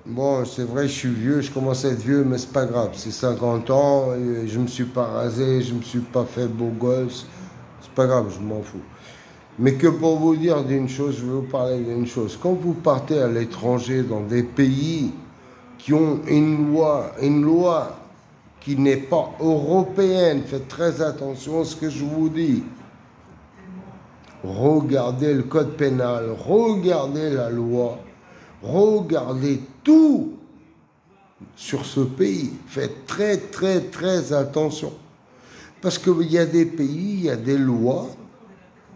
Bon, c'est vrai, je suis vieux, je commence à être vieux, mais c'est pas grave. C'est 50 ans, et je me suis pas rasé, je me suis pas fait beau gosse. C'est pas grave, je m'en fous. Mais que pour vous dire d'une chose, je vais vous parler d'une chose. Quand vous partez à l'étranger dans des pays qui ont une loi qui n'est pas européenne, faites très attention à ce que je vous dis. Regardez le code pénal, regardez la loi, regardez tout sur ce pays. Faites très très très attention. Parce qu'il y a des pays, il y a des lois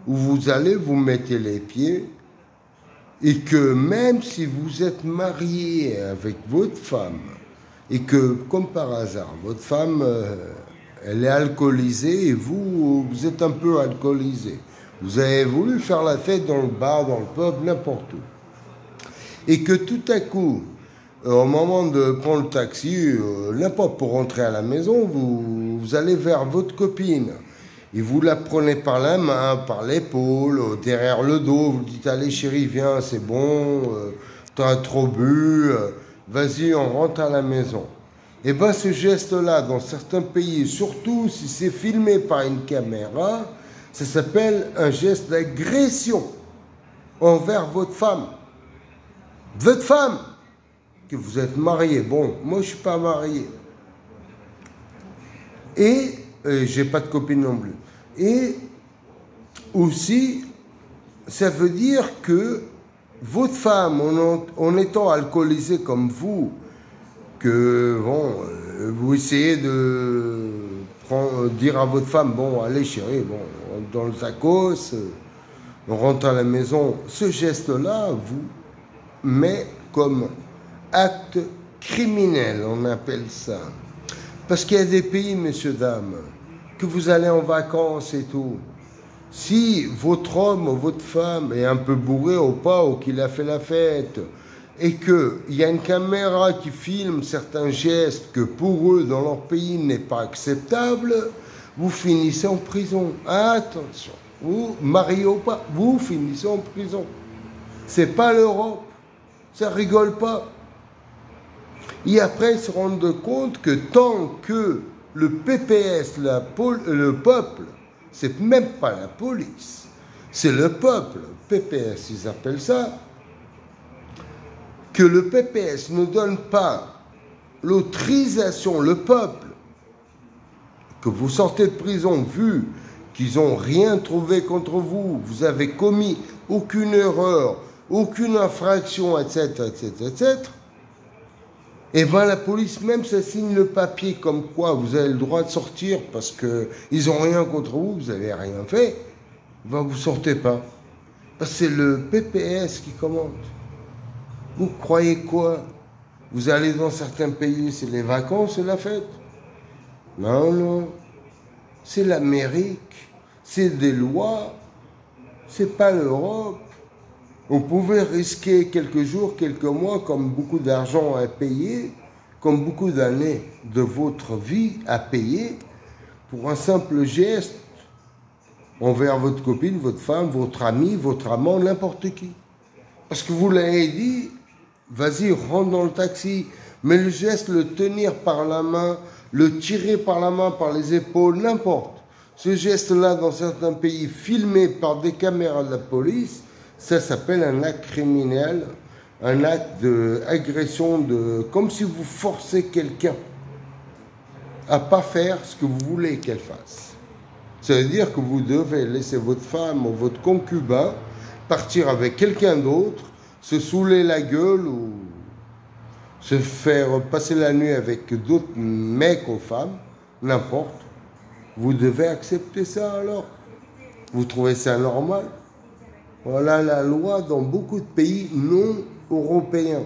où vous allez vous mettez les pieds et que même si vous êtes marié avec votre femme et que, comme par hasard, votre femme, elle est alcoolisée et vous êtes un peu alcoolisé. Vous avez voulu faire la fête dans le bar, dans le pub, n'importe où. Et que tout à coup, au moment de prendre le taxi, n'importe pour rentrer à la maison, vous allez vers votre copine. Et vous la prenez par la main, par l'épaule, derrière le dos. Vous dites, allez chérie, viens, c'est bon, t'as trop bu, vas-y, on rentre à la maison. Et bien ce geste-là, dans certains pays, surtout si c'est filmé par une caméra, ça s'appelle un geste d'agression envers votre femme. Votre femme, que vous êtes marié. Bon, moi je ne suis pas marié. Et j'ai pas de copine non plus. Et aussi, ça veut dire que votre femme, en étant alcoolisée comme vous, que bon, vous essayez de dire à votre femme, bon, allez chérie, bon, dans le tacos, on rentre à la maison. Ce geste-là vous met comme acte criminel, on appelle ça. Parce qu'il y a des pays, messieurs, dames, que vous allez en vacances et tout. Si votre homme ou votre femme est un peu bourré ou pas, ou qu'il a fait la fête, et qu'il y a une caméra qui filme certains gestes que pour eux, dans leur pays, n'est pas acceptable, vous finissez en prison. Attention, vous, mariez ou pas, vous finissez en prison. C'est pas l'Europe, ça rigole pas. Et après, ils se rendent compte que tant que le PPS, le peuple, c'est même pas la police, c'est le peuple, PPS, ils appellent ça, que le PPS ne donne pas l'autorisation, le peuple, que vous sortez de prison, vu qu'ils n'ont rien trouvé contre vous, vous avez commis aucune erreur, aucune infraction, etc., etc., etc., et bien la police, même ça signe le papier comme quoi vous avez le droit de sortir parce qu'ils n'ont rien contre vous, vous n'avez rien fait, ben vous ne sortez pas. Parce que c'est le PPS qui commande. Vous croyez quoi? Vous allez dans certains pays, c'est les vacances, c'est la fête. Non, non. C'est l'Amérique, c'est des lois, c'est pas l'Europe. Vous pouvez risquer quelques jours, quelques mois, comme beaucoup d'argent à payer, comme beaucoup d'années de votre vie à payer, pour un simple geste envers votre copine, votre femme, votre ami, votre amant, n'importe qui. Parce que vous l'avez dit, vas-y, rentre dans le taxi, mais le geste, le tenir par la main, le tirer par la main, par les épaules, n'importe. Ce geste-là, dans certains pays, filmé par des caméras de la police, ça s'appelle un acte criminel, un acte d'agression, comme si vous forcez quelqu'un à pas faire ce que vous voulez qu'elle fasse. Ça veut dire que vous devez laisser votre femme ou votre concubin partir avec quelqu'un d'autre, se saouler la gueule ou se faire passer la nuit avec d'autres mecs ou femmes, n'importe. Vous devez accepter ça alors. Vous trouvez ça normal? Voilà la loi dans beaucoup de pays non européens.